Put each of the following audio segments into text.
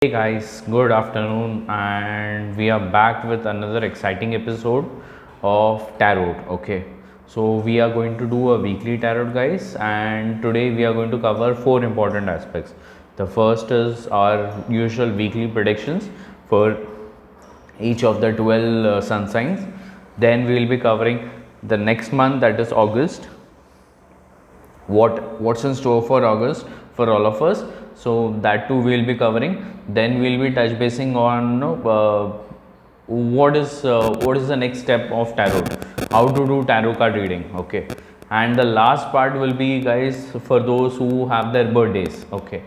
Hey guys, good afternoon, and we are back with another exciting episode of Tarot. Okay, so we are going to do a weekly tarot, guys, and today we are going to cover four important aspects. The first is our usual weekly predictions for each of the 12 sun signs. Then we will be covering the next month, that is August, what's in store for August for all of us. So that too we'll be covering. Then we'll be touch basing on what is the next step of tarot, how to do tarot card reading. Okay, and the last part will be, guys, for those who have their birthdays. Okay,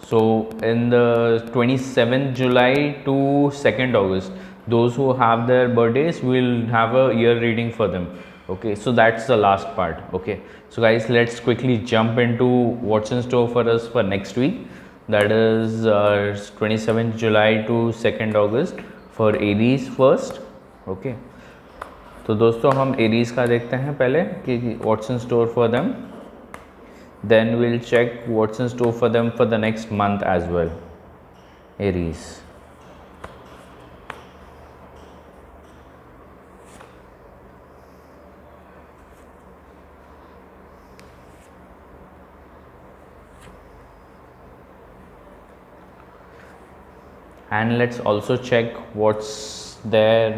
so in the 27th July to 2nd August, those who have their birthdays will have a year reading for them. Okay, so that's the last part. Okay, so guys, let's quickly jump into what's in store for us for next week. That is 27th July to 2nd August for Aries first. Okay, तो दोस्तों हम Aries का देखते हैं पहले कि what's in store for them. Then we'll check what's in store for them for the next month as well. Aries. And let's also check what's their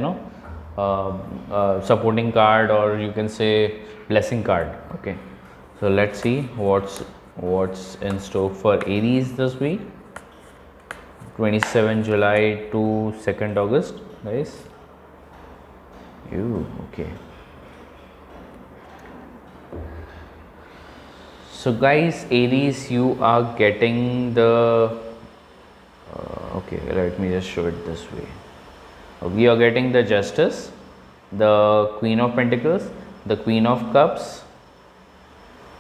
supporting card, or you can say blessing card. Okay, so let's see what's in store for Aries this week, 27 July to 2nd August, guys. Okay, so guys, Aries, you are getting the okay, let me just show it this way. We are getting the Justice, the Queen of Pentacles, the Queen of Cups,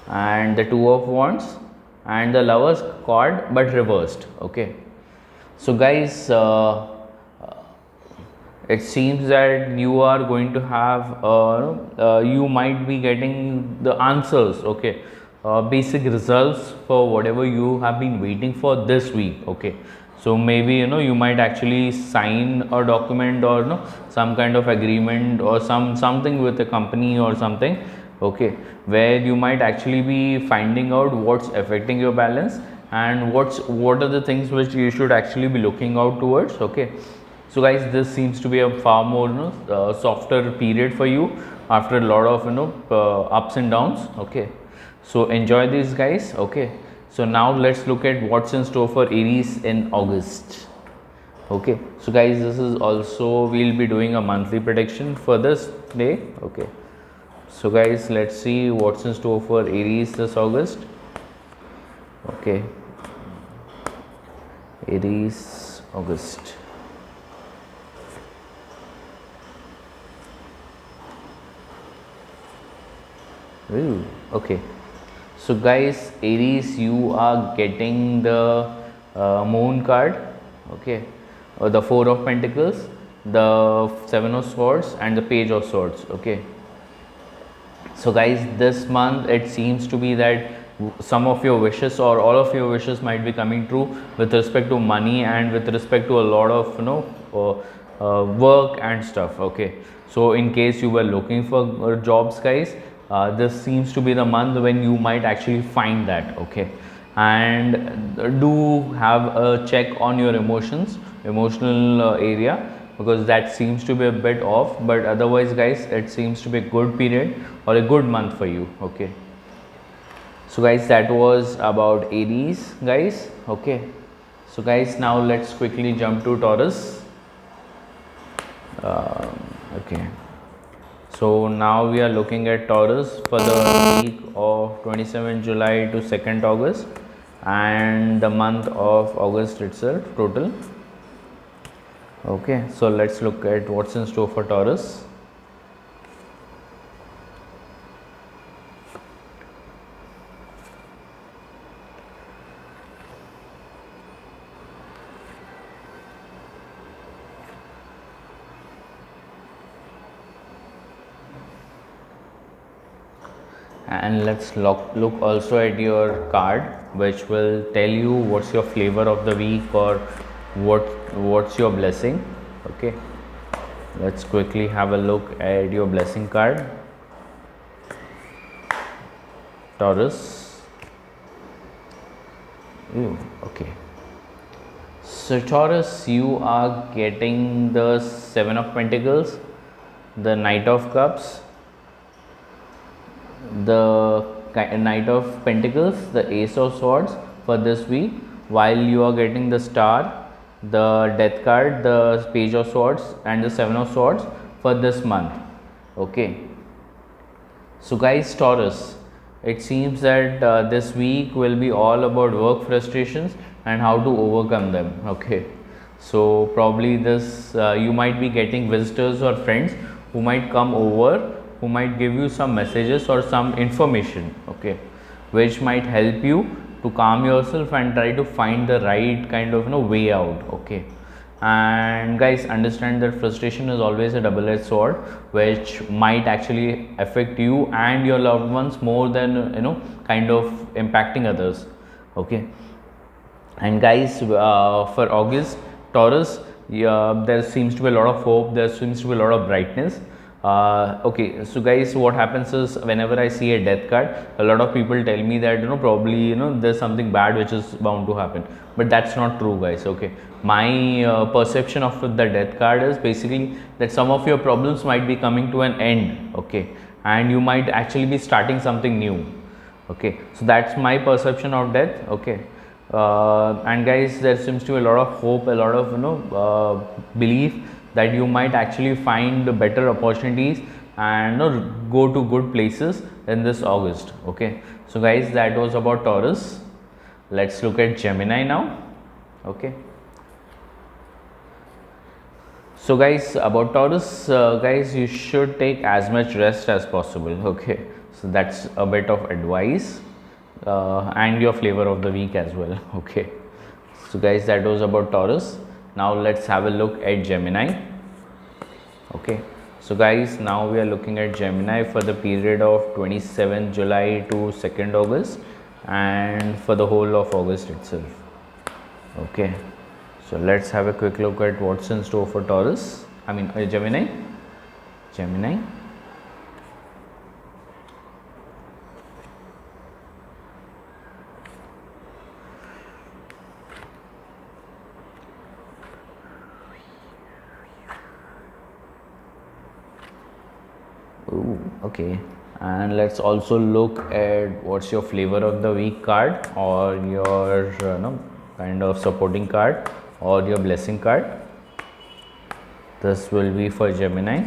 and the Two of Wands, and the Lovers card but reversed. Okay, so guys, it seems that you are going to have you might be getting the answers. Okay, basic results for whatever you have been waiting for this week. Okay, so maybe you might actually sign a document, or some kind of agreement, or something with a company or something. Okay, where you might actually be finding out what's affecting your balance, and what are the things which you should actually be looking out towards. Okay, so guys, this seems to be a far more softer period for you after a lot of ups and downs. Okay, so enjoy these, guys. Okay, so now let's look at what's in store for Aries in August. Okay, so guys, this is also, we'll be doing a monthly prediction for this day. Okay, so guys, let's see what's in store for Aries this August. Okay, Aries August. Ooh, okay, so guys, Aries, you are getting the Moon card. Okay, the Four of Pentacles, the Seven of Swords, and the Page of Swords. Okay, so guys, this month it seems to be that some of your wishes or all of your wishes might be coming true with respect to money and with respect to a lot of work and stuff. Okay, so in case you were looking for jobs, guys, this seems to be the month when you might actually find that. Okay, and do have a check on your emotional area, because that seems to be a bit off. But otherwise, guys, it seems to be a good period or a good month for you. Okay, so guys, that was about Aries, guys. Okay, so guys, now let's quickly jump to Taurus. Okay, so now we are looking at Taurus for the week of 27 July to 2nd August, and the month of August itself total. Okay, so let's look at what's in store for Taurus. And let's look also at your card, which will tell you what's your flavor of the week, or what's your blessing. Okay, let's quickly have a look at your blessing card, Taurus. Okay, so Taurus, you are getting the Seven of Pentacles, the Knight of Cups, the Knight of Pentacles, the Ace of Swords for this week, while you are getting the Star, the Death card, the Page of Swords and the Seven of Swords for this month. Okay, so guys, Taurus, it seems that this week will be all about work frustrations and how to overcome them. Okay, so probably this you might be getting visitors or friends who might come over, who might give you some messages or some information, okay, which might help you to calm yourself and try to find the right kind of way out. Okay, and guys, understand that frustration is always a double-edged sword, which might actually affect you and your loved ones more than kind of impacting others. Okay, and guys, for August, Taurus, there seems to be a lot of hope, there seems to be a lot of brightness. Okay, so guys, what happens is whenever I see a death card, a lot of people tell me that probably there's something bad which is bound to happen, but that's not true, guys. Okay, my perception of the death card is basically that some of your problems might be coming to an end. Okay, and you might actually be starting something new. Okay, so that's my perception of death. Okay, and guys, there seems to be a lot of hope, a lot of belief that you might actually find better opportunities and go to good places in this August. Okay, so guys, that was about Taurus. Let's look at Gemini now. Okay, so guys, about Taurus, guys, you should take as much rest as possible. Okay, so that's a bit of advice and your flavor of the week as well. Okay, so guys, that was about Taurus. Now let's have a look at Gemini. Okay, so guys, now we are looking at Gemini for the period of 27th July to 2nd August and for the whole of August itself. Okay, so let's have a quick look at what's in store for Taurus. Gemini. Ooh, okay, and let's also look at what's your flavor of the week card or your kind of supporting card or your blessing card. This will be for Gemini.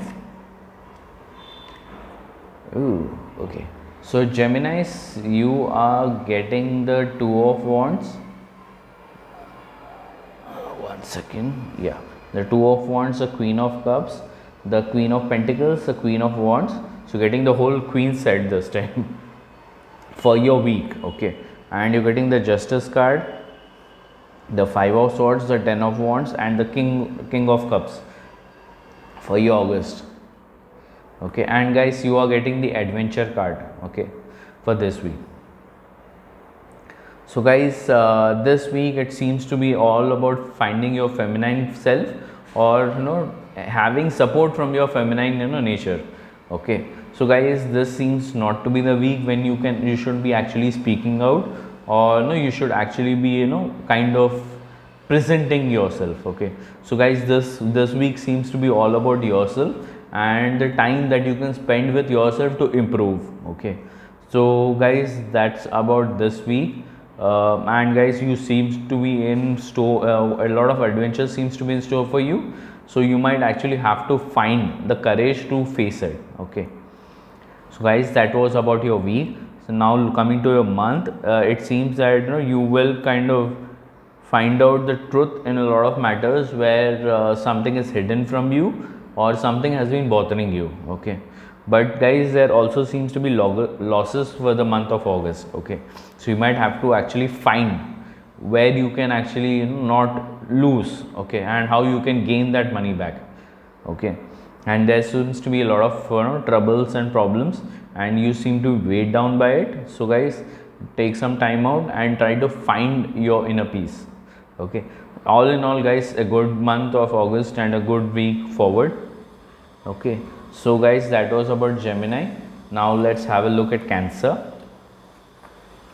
Ooh, okay, so Geminis, you are getting the Two of Wands. One second. Yeah, the Two of Wands, the Queen of Cups, the Queen of Pentacles, the Queen of Wands. So getting the whole queen set this time for your week. Okay, and you're getting the Justice card, the Five of Swords, the Ten of Wands and the King of Cups for your August. Okay, and guys, you are getting the Adventure card, okay, for this week. So guys, this week it seems to be all about finding your feminine self or having support from your feminine nature. Okay, so guys, this seems not to be the week when you should be actually speaking out, or you should actually be kind of presenting yourself. Okay, so guys, this week seems to be all about yourself and the time that you can spend with yourself to improve. Okay, so guys, that's about this week. And guys, you seems to be in store, a lot of adventure seems to be in store for you, so you might actually have to find the courage to face it. Okay, so guys, that was about your week. So now coming to your month, it seems that you will kind of find out the truth in a lot of matters where something is hidden from you or something has been bothering you. Okay, but guys, there also seems to be losses for the month of August. Okay, so you might have to actually find where you can actually not lose. Okay, and how you can gain that money back. Okay, and there seems to be a lot of troubles and problems and you seem to be weighed down by it. So guys, take some time out and try to find your inner peace. Okay, all in all guys, a good month of August and a good week forward. Okay, so guys, that was about Gemini. Now let's have a look at Cancer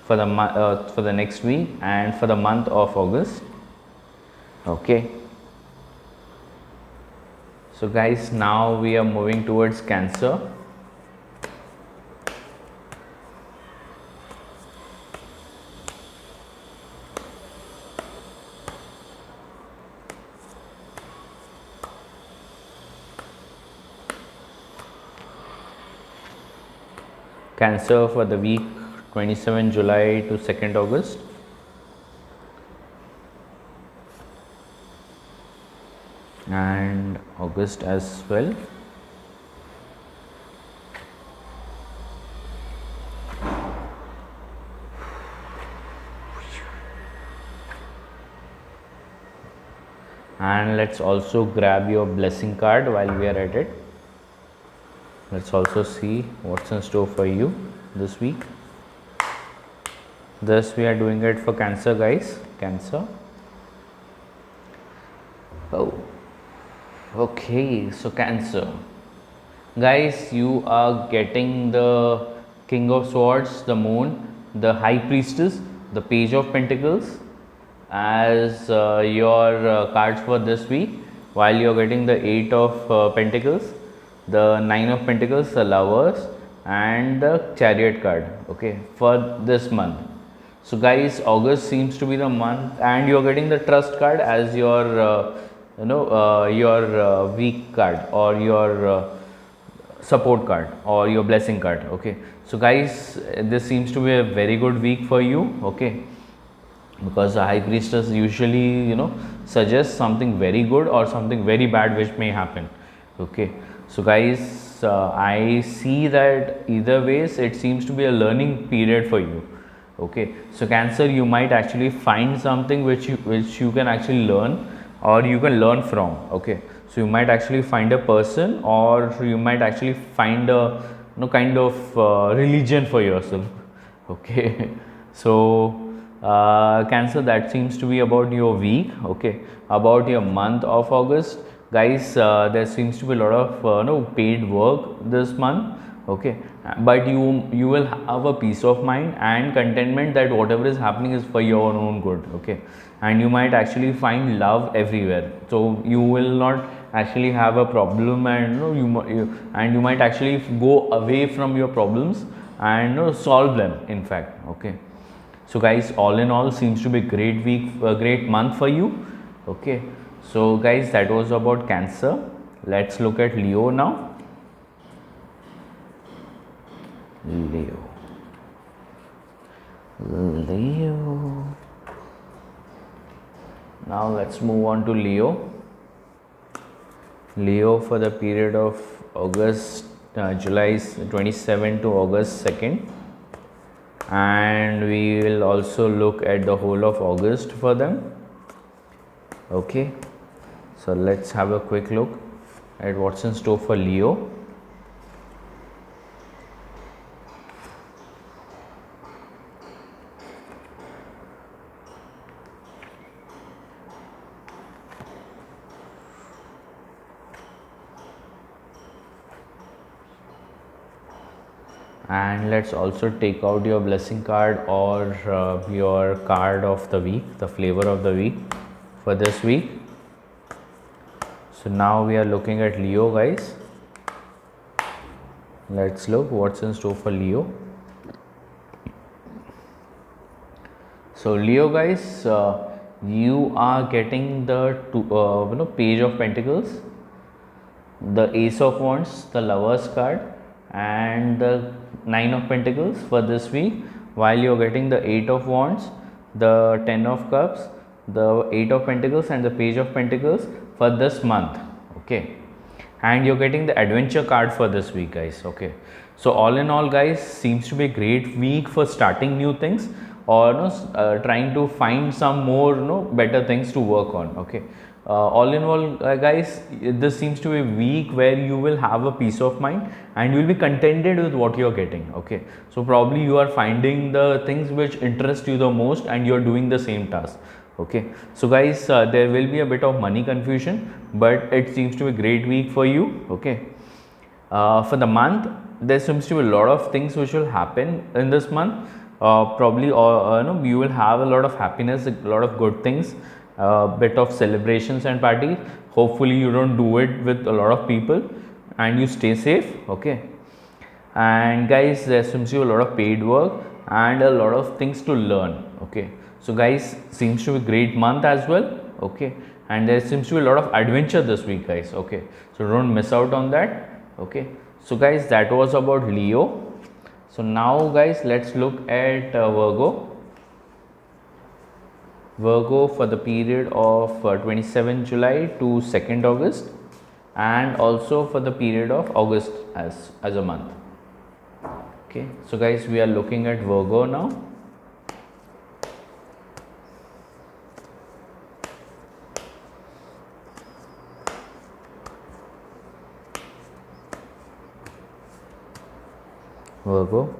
for the next week and for the month of August. Okay, so guys, now we are moving towards Cancer. Cancer for the week 27 July to 2nd August. And August as well. And let's also grab your blessing card while we are at it. Let's also see what's in store for you this week. Thus we are doing it for Cancer guys. Cancer. Oh, okay, so Cancer guys, you are getting the King of Swords, the Moon, the High Priestess, the Page of Pentacles as your cards for this week, while you are getting the 8 of Pentacles, the 9 of Pentacles, the Lovers, and the Chariot card. Okay, for this month. So guys, August seems to be the month, and you are getting the Trust card as your weak card or your support card or your blessing card. Okay, so guys, this seems to be a very good week for you. Okay, because the High Priestess usually suggests something very good or something very bad which may happen. Okay, so guys, I see that either ways it seems to be a learning period for you. Okay, so Cancer, you might actually find something which you can actually learn or you can learn from. Okay, so you might actually find a person, or you might actually find a kind of religion for yourself. Okay, so Cancer, that seems to be about your week. Okay, about your month of August guys, there seems to be a lot of paid work this month. Okay, but you will have a peace of mind and contentment that whatever is happening is for your own good. Okay, and you might actually find love everywhere, so you will not actually have a problem, and you might actually go away from your problems and solve them, in fact. Okay, so guys, all in all, seems to be a great week, a great month for you. Okay, so guys, that was about Cancer. Let's look at Leo now. Leo. Now let's move on to Leo. Leo for the period of July 27 to August 2nd, and we will also look at the whole of August for them. Okay, so let's have a quick look at what's in store for Leo. And let's also take out your blessing card or your card of the week, the flavor of the week for this week. So now we are looking at Leo guys. Let's look what's in store for Leo. So Leo guys, you are getting the Page of Pentacles, the Ace of Wands, the Lovers card, and the 9 of Pentacles for this week, while you're getting the 8 of Wands, the 10 of Cups, the 8 of Pentacles, and the Page of Pentacles for this month. Okay, and you're getting the Adventure card for this week guys. Okay, so all in all guys, seems to be a great week for starting new things or trying to find some more better things to work on. Okay, all in all guys, this seems to be a week where you will have a peace of mind and you will be contented with what you're getting. Okay, so probably you are finding the things which interest you the most and you're doing the same task. Okay, so guys, there will be a bit of money confusion, but it seems to be a great week for you. Okay, for the month, there seems to be a lot of things which will happen in this month. Probably, you will have a lot of happiness, a lot of good things, bit of celebrations and parties. Hopefully, you don't do it with a lot of people, and you stay safe. Okay, and guys, there seems to be a lot of paid work and a lot of things to learn. Okay, so guys, seems to be a great month as well. Okay, and there seems to be a lot of adventure this week, guys. Okay, so don't miss out on that. Okay, so guys, that was about Leo. So now guys, let's look at Virgo for the period of 27 July to 2nd August, and also for the period of August as a month. Okay, so guys, we are looking at Virgo now. Virgo.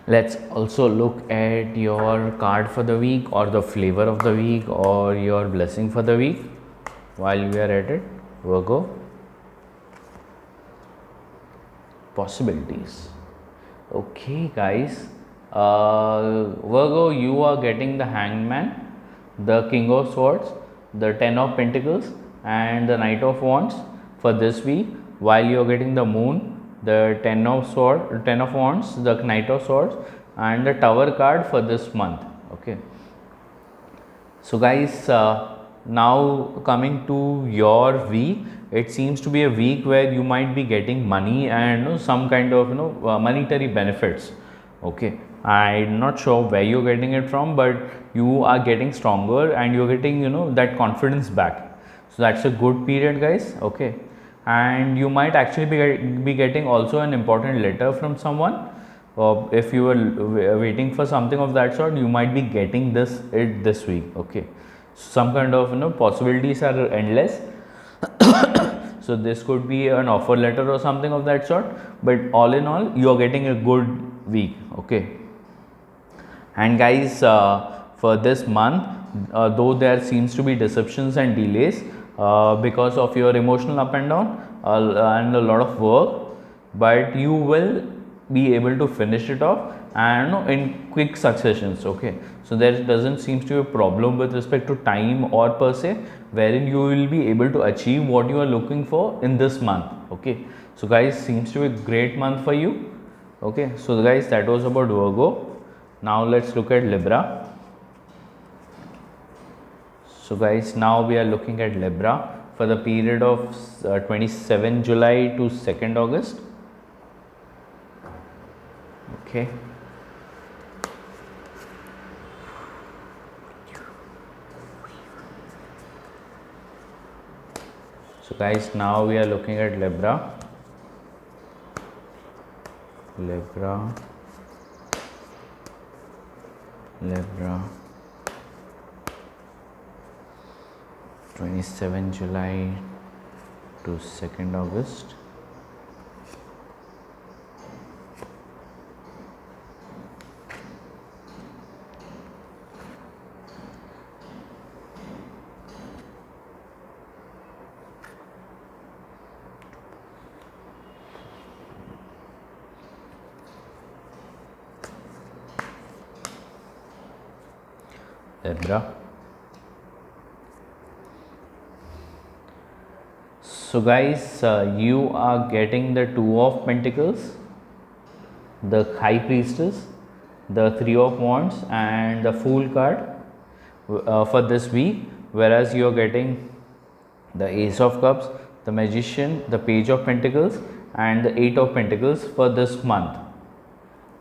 Let's also look at your card for the week, or the flavor of the week, or your blessing for the week while we are at it. Virgo. Possibilities. Okay guys, Virgo, you are getting the Hangman, the King of Swords, the Ten of Pentacles, and the Knight of Wands for this week, while you are getting the Moon, the Ten of Wands, the Knight of Swords, and the Tower card for this month. Okay, so guys, now coming to your week, it seems to be a week where you might be getting money and some kind of monetary benefits. Okay, I'm not sure where you're getting it from, but you are getting stronger and you're getting that confidence back. So that's a good period, guys. Okay, and you might actually be getting also an important letter from someone. If you were waiting for something of that sort, you might be getting this week. Okay, some kind of possibilities are endless. So this could be an offer letter or something of that sort, but all in all, you are getting a good week. Okay, and guys, for this month, though there seems to be deceptions and delays because of your emotional up and down and a lot of work, but you will be able to finish it off and in quick successions. Okay, so there doesn't seem to be a problem with respect to time or per se, wherein you will be able to achieve what you are looking for in this month. Okay, so guys, seems to be a great month for you. Okay, so guys, that was about Virgo. Now let's look at Libra. So guys, now we are looking at Libra for the period of 27 July to 2nd August. Okay, so guys, now we are looking at Libra. 27 July to 2nd August. Libra. So guys, you are getting the Two of Pentacles, the High Priestess, the Three of Wands, and the Fool card for this week, whereas you are getting the Ace of Cups, the Magician, the Page of Pentacles, and the Eight of Pentacles for this month.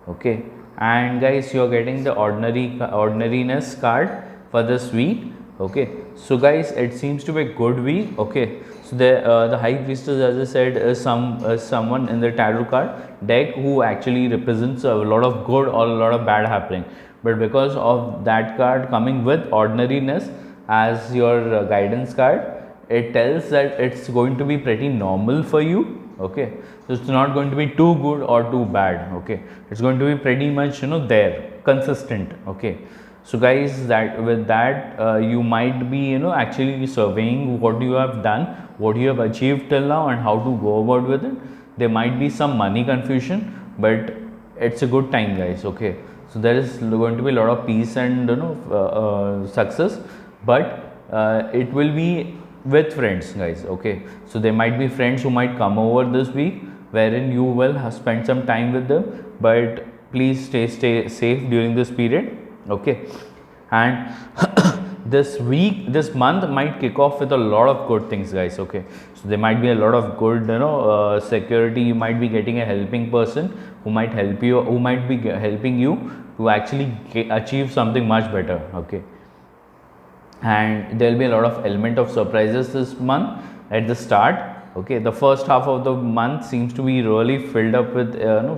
Okay, and guys, you are getting the ordinariness card for this week. Okay, so guys, it seems to be a good week. Okay, so the High Priestess, as I said, is someone in the tarot card deck who actually represents a lot of good or a lot of bad happening. but because of that card coming with ordinariness as your guidance card, it tells that it's going to be pretty normal for you. Okay, so it's not going to be too good or too bad. Okay, it's going to be pretty much, you know, there, consistent. Okay, so guys, that with that you might be, you know, actually surveying what you have done, what you have achieved till now, and how to go about with it. There might be some money confusion, but it's a good time, guys. Okay, so there is going to be a lot of peace and, you know, success, but it will be with friends, guys. Okay, so there might be friends who might come over this week, wherein you will have spent some time with them, but please stay safe during this period. Okay, and this month might kick off with a lot of good things, guys. Okay, so there might be a lot of good, you know, security. You might be getting a helping person who might help you, who might be helping you to actually achieve something much better. Okay, and there will be a lot of element of surprises this month at the start. Okay, the first half of the month seems to be really filled up with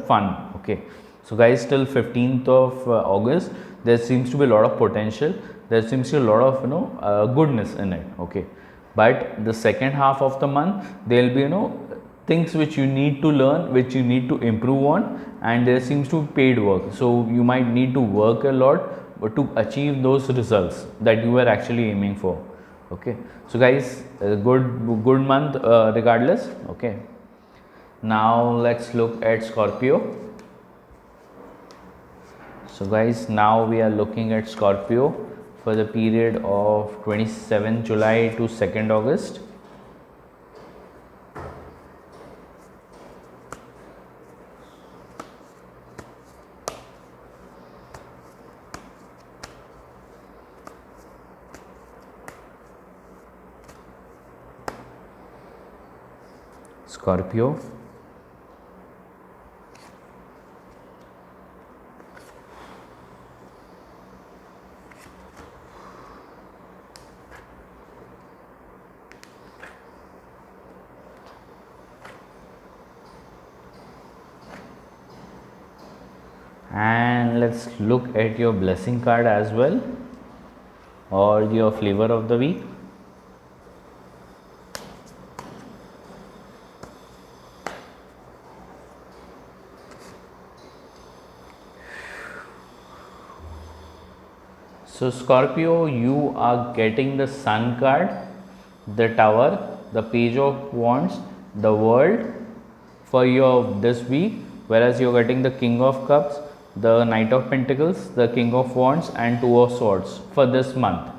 fun. Okay, so guys, till 15th of August there seems to be a lot of potential, there seems to be a lot of goodness in it. Okay, but the second half of the month there will be, you know, things which you need to learn, which you need to improve on, and there seems to be paid work, so you might need to work a lot to achieve those results that you were actually aiming for. Okay, so guys, good month regardless. Okay, now let's look at Scorpio. So guys, now we are looking at Scorpio for the period of 27 July to 2nd August. Scorpio, and let's look at your blessing card as well, or your flavor of the week. So Scorpio, you are getting the Sun card, the Tower, the Page of Wands, the World for your this week, whereas you're getting the King of Cups, the Knight of Pentacles, the King of Wands, and Two of Swords for this month.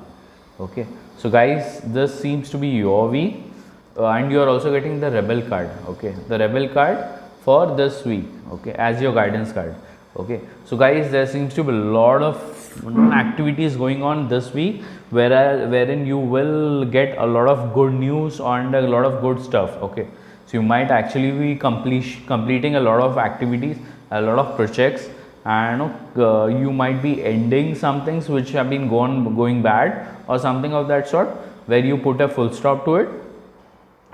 Okay, so guys, this seems to be your week, and you are also getting the Rebel card. Okay, the Rebel card for this week. Okay, as your guidance card. Okay, so guys, there seems to be a lot of activities going on this week, wherein you will get a lot of good news and a lot of good stuff. Okay, so you might actually be completing a lot of activities, a lot of projects, and you might be ending some things which have been going bad or something of that sort, where you put a full stop to it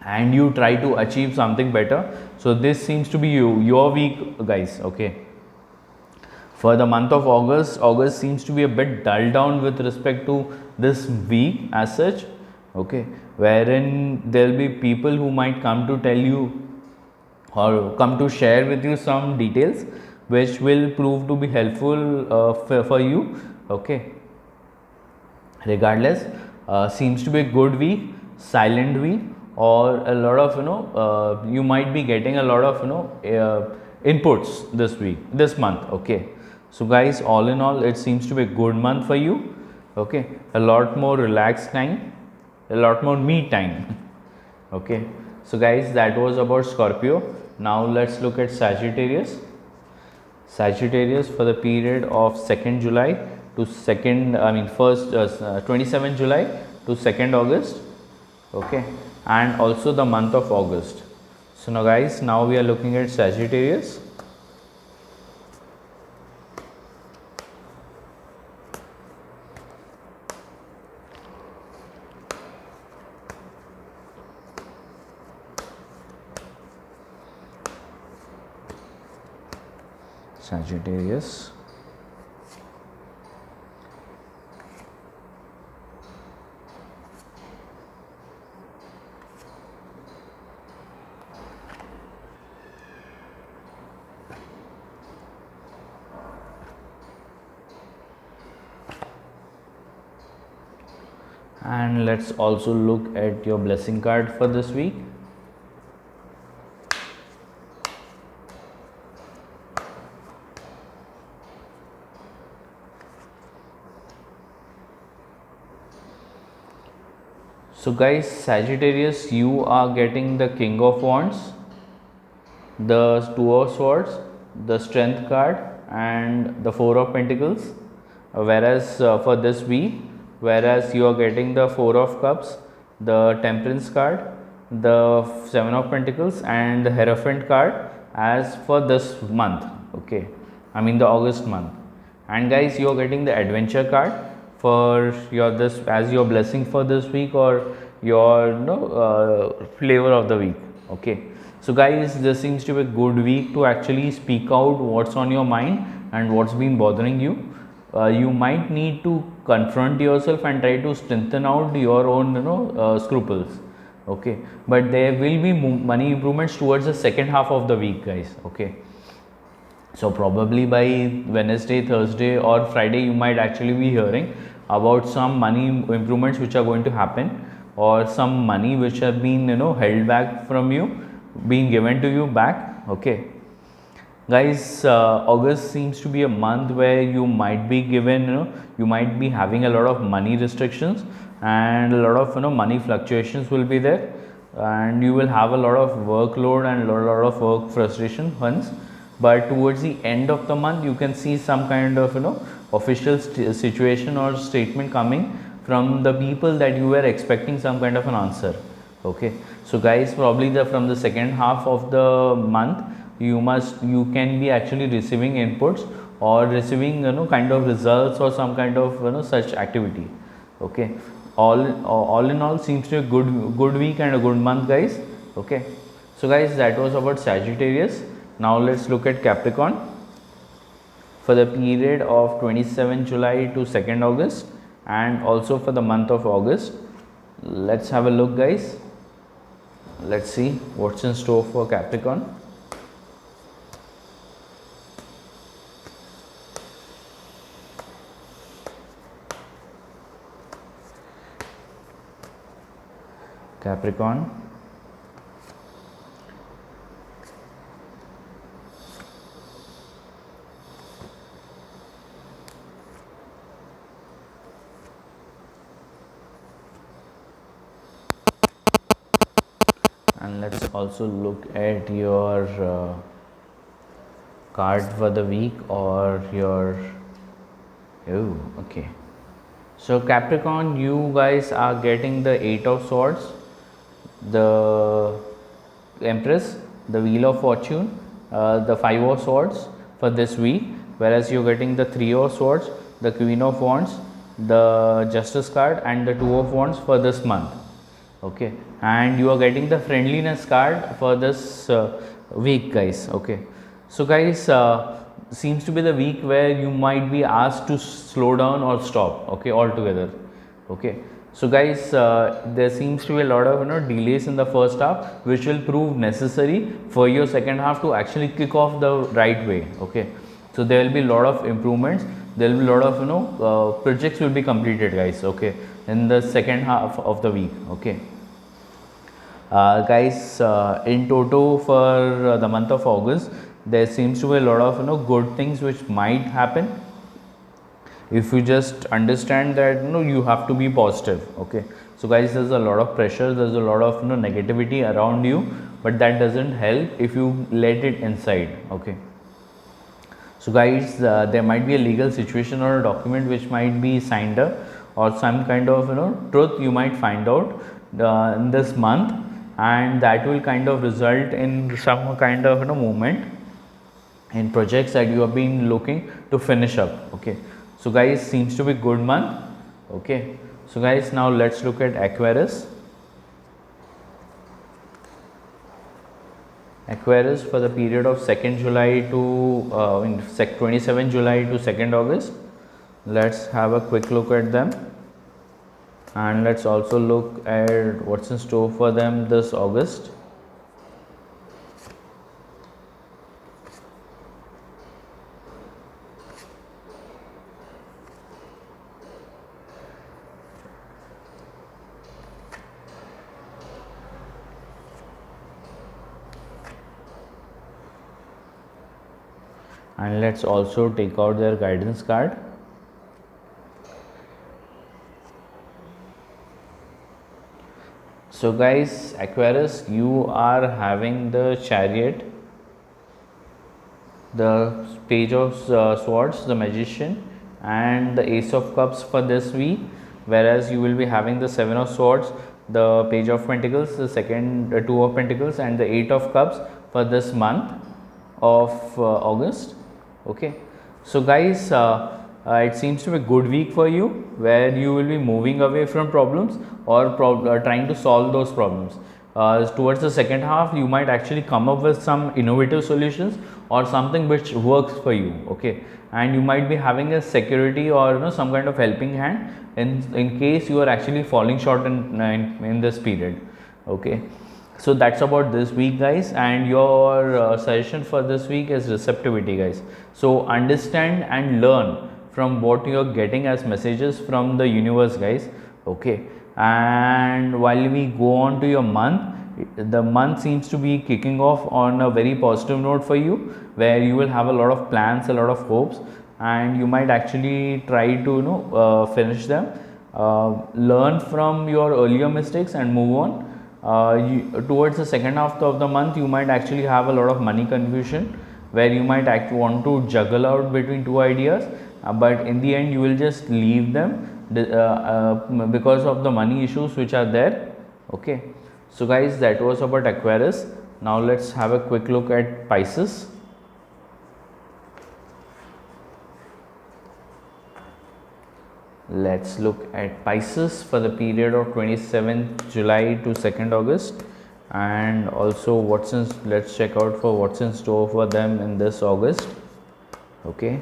and you try to achieve something better. So this seems to be your week, guys. Okay, for the month of August seems to be a bit dull down with respect to this week as such. Okay, wherein there will be people who might come to tell you or come to share with you some details which will prove to be helpful for you. Okay, regardless, seems to be a good week, silent week, or a lot of you might be getting a lot of inputs this week, this month. Okay, so guys, all in all, it seems to be a good month for you. Okay, a lot more relaxed time, a lot more me time. Okay, so guys, that was about Scorpio. Now let's look at Sagittarius. Sagittarius for the period of 2nd July to 27 July to 2nd August. Okay, and also the month of August. So now guys, now we are looking at Sagittarius. Sagittarius. And let's also look at your blessing card for this week. So guys, Sagittarius, you are getting the King of Wands, the Two of Swords, the Strength card, and the Four of Pentacles. Whereas for this week, whereas you are getting the Four of Cups, the Temperance card, the Seven of Pentacles, and the Hierophant card as for this month. Okay, I mean the August month. And guys, you are getting the Adventure card for your this as your blessing for this week, or your flavor of the week. Okay, so guys, this seems to be a good week to actually speak out what's on your mind and what's been bothering you. You might need to confront yourself and try to strengthen out your own scruples. Okay, but there will be money improvements towards the second half of the week, guys. Okay, so probably by Wednesday, Thursday, or Friday, you might actually be hearing about some money improvements which are going to happen, or some money which have been held back from you being given to you back. Okay, guys, August seems to be a month where you might be given you might be having a lot of money restrictions, and a lot of money fluctuations will be there, and you will have a lot of workload and a lot of work frustration once. But towards the end of the month, you can see some kind of official situation or statement coming from the people that you were expecting some kind of an answer. Okay, so guys, probably from the second half of the month, you can be actually receiving inputs or receiving kind of results or some kind of such activity. Okay, all in all, seems to be a good week and a good month, guys. Okay, so guys, that was about Sagittarius. Now let's look at Capricorn for the period of 27 July to 2nd August, and also for the month of August. Let's have a look, guys. Let's see what's in store for Capricorn. Capricorn. And let's also look at your card for the week, or your okay. So Capricorn, you guys are getting the Eight of Swords, the Empress, the Wheel of Fortune, the Five of Swords for this week, whereas you're getting the Three of Swords, the Queen of Wands, the Justice card, and the Two of Wands for this month. Okay, and you are getting the Friendliness card for this week, guys. Okay, so guys, seems to be the week where you might be asked to slow down or stop, okay, altogether. Okay, so guys, there seems to be a lot of delays in the first half, which will prove necessary for your second half to actually kick off the right way. Okay, so there will be a lot of improvements, there will be a lot of projects will be completed, guys. Okay, in the second half of the week. Okay, guys, in toto for the month of August, there seems to be a lot of good things which might happen if you just understand that you have to be positive. Okay, so guys, there's a lot of pressure, there's a lot of negativity around you, but that doesn't help if you let it inside. Okay, so guys, there might be a legal situation or a document which might be signed up, or some kind of truth you might find out in this month, and that will kind of result in some kind of movement in projects that you have been looking to finish up. Okay, so guys, seems to be good month. Okay, so guys, now let's look at Aquarius. Aquarius for the period of 2nd July to 27 July to 2nd August. Let's have a quick look at them, and let's also look at what's in store for them this August. And let's also take out their guidance card. So guys, Aquarius, you are having the Chariot, the Page of Swords, the Magician, and the Ace of Cups for this week, whereas you will be having the Seven of Swords, the Page of Pentacles, the second Two of Pentacles, and the Eight of Cups for this month of August. Okay, so guys, it seems to be a good week for you, where you will be moving away from problems or trying to solve those problems. Towards the second half, you might actually come up with some innovative solutions or something which works for you. Okay, and you might be having a security or some kind of helping hand in case you are actually falling short in this period. Okay, so that's about this week, guys, and your suggestion for this week is receptivity, guys. So understand and learn from what you are getting as messages from the universe, guys. Okay, and while we go on to your month, the month seems to be kicking off on a very positive note for you, where you will have a lot of plans, a lot of hopes, and you might actually try to finish them, learn from your earlier mistakes and move on. Towards the second half of the month, you might actually have a lot of money confusion, where you might want to juggle out between two ideas, but in the end you will just leave them because of the money issues which are there. Okay, so guys, that was about Aquarius. Now let's have a quick look at Pisces. Let's look at Pisces for the period of 27th July to 2nd August, and also let's check out for what's in store for them in this August. Okay,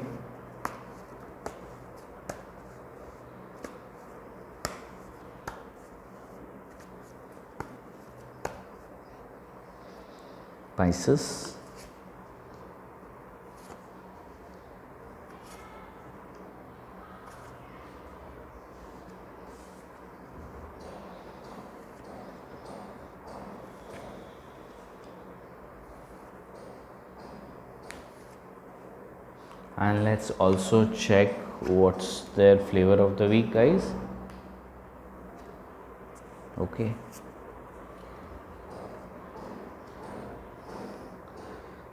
Pisces. And let's also check what's their flavor of the week, guys. Okay,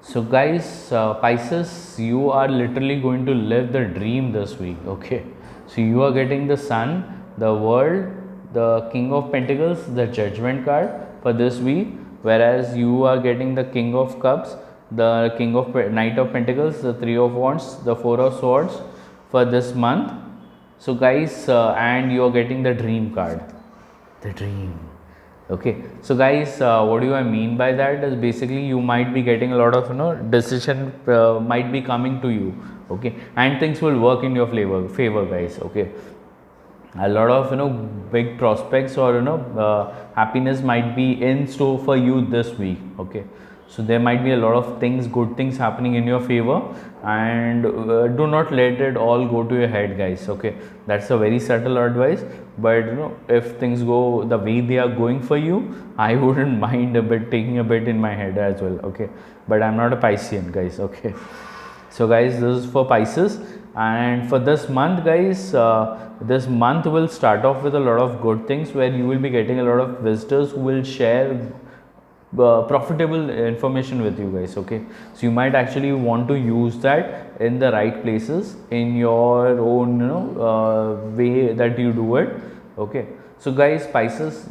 so guys, Pisces, you are literally going to live the dream this week. Okay, so you are getting the Sun, the World, the King of Pentacles, the Judgment card for this week, whereas you are getting the King of Cups, the Knight of Pentacles, the Three of Wands, the Four of Swords for this month. So guys, and you are getting the Dream card, the Dream. Okay, so guys, what do I mean by that is basically you might be getting a lot of decision might be coming to you. Okay, and things will work in your favor, guys. Okay, a lot of big prospects or happiness might be in store for you this week. Okay, so there might be a lot of good things happening in your favor, and do not let it all go to your head, guys. Okay, that's a very subtle advice, but if things go the way they are going for you, I wouldn't mind taking a bit in my head as well. Okay, but I'm not a Piscean, guys. Okay, so guys, this is for Pisces, and for this month, guys, this month will start off with a lot of good things, where you will be getting a lot of visitors who will share profitable information with you, guys. Okay, so you might actually want to use that in the right places in your own way that you do it. Okay, so guys, Pisces,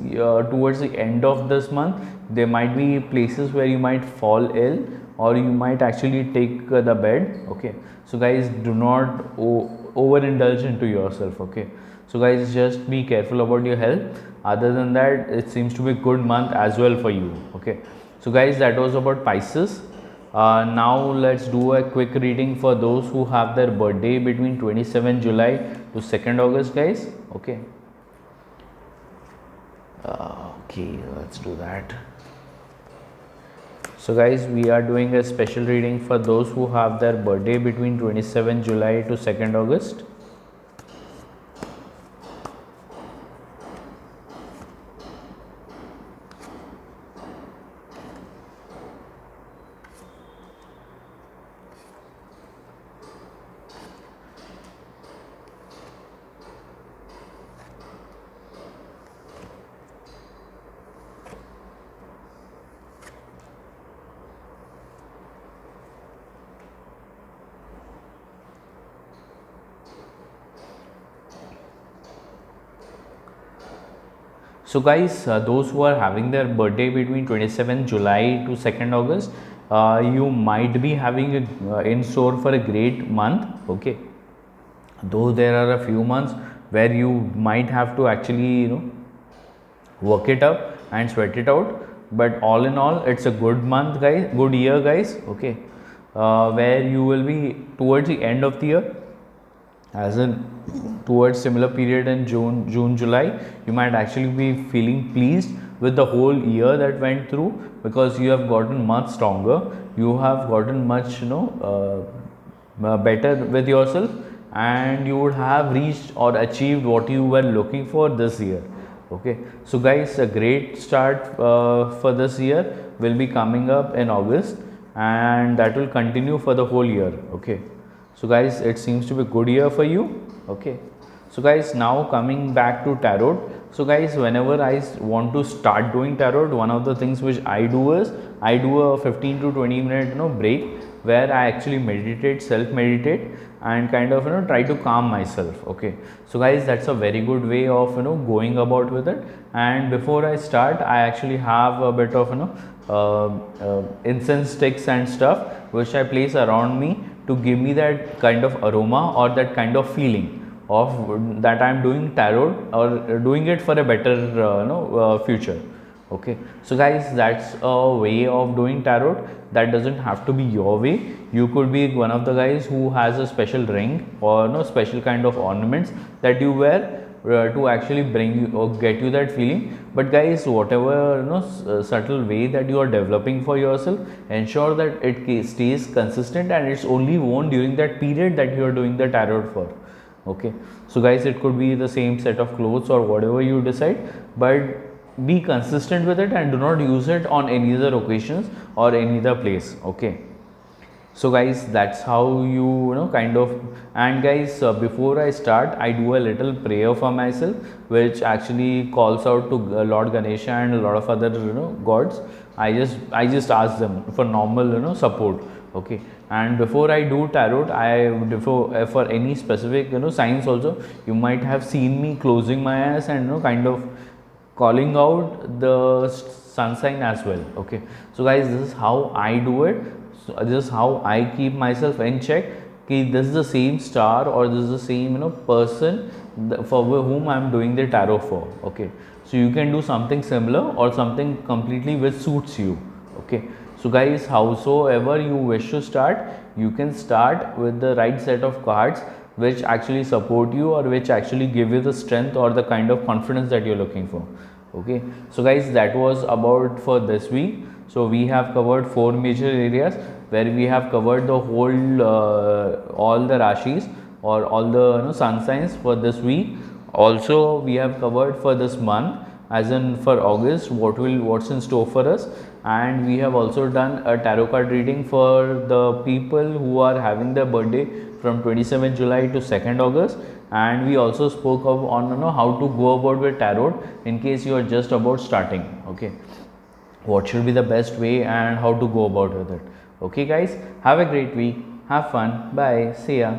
towards the end of this month, there might be places where you might fall ill, or you might actually take the bed. Okay, so guys, do not overindulge into yourself. Okay, so guys, just be careful about your health. Other than that, it seems to be a good month as well for you. Okay, so guys, that was about Pisces. Now let's do a quick reading for those who have their birthday between 27 July to 2nd August, guys. Okay, okay, let's do that. So guys, we are doing a special reading for those who have their birthday between 27 July to 2nd August. So guys, those who are having their birthday between 27th July to 2nd August, you might be having in store for a great month. Okay, though there are a few months where you might have to actually work it up and sweat it out, but all in all it's a good month guys, good year guys. Okay, where you will be towards the end of the year, as in towards similar period in June July, you might actually be feeling pleased with the whole year that went through, because you have gotten much stronger, you have gotten much better with yourself, and you would have reached or achieved what you were looking for this year. Okay, so guys, a great start for this year will be coming up in August, and that will continue for the whole year. Okay, so guys, it seems to be a good year for you. Okay, so guys, now coming back to tarot. So guys, whenever I want to start doing tarot, one of the things which I do is I do a 15 to 20 minute break, where I actually meditate, self meditate, and kind of try to calm myself. Okay, so guys, that's a very good way of going about with it. And before I start, I actually have a bit of incense sticks and stuff which I place around me to give me that kind of aroma or that kind of feeling of that I am doing tarot, or doing it for a better future. Okay, so guys, that's a way of doing tarot. That doesn't have to be your way. You could be one of the guys who has a special ring or special kind of ornaments that you wear to actually bring you or get you that feeling. But guys, whatever subtle way that you are developing for yourself, ensure that it stays consistent and it's only worn during that period that you are doing the tarot for. Okay, so guys, it could be the same set of clothes or whatever you decide, but be consistent with it and do not use it on any other occasions or any other place. Okay, so guys, that's how you kind of. And guys, before I start, I do a little prayer for myself, which actually calls out to Lord Ganesha and a lot of other gods. I just ask them for normal support. Okay, and before I do tarot, before for any specific signs also, you might have seen me closing my eyes and kind of calling out the sun sign as well. Okay, so guys, this is how I do it. So this is how I keep myself in check. Okay, this is the same star or this is the same person for whom I am doing the tarot for. Okay, so you can do something similar or something completely which suits you. Okay, so guys, howsoever you wish to start, you can start with the right set of cards which actually support you or which actually give you the strength or the kind of confidence that you're looking for. Okay, so guys, that was about for this week. So we have covered 4 major areas where we have covered the whole all the rashis or all the sun signs for this week. Also we have covered for this month, as in for August, what's in store for us. And we have also done a tarot card reading for the people who are having their birthday from 27th July to 2nd August. And we also spoke of on how to go about with tarot in case you are just about starting. Okay, what should be the best way and how to go about with it. Okay guys, have a great week, have fun, bye, see ya.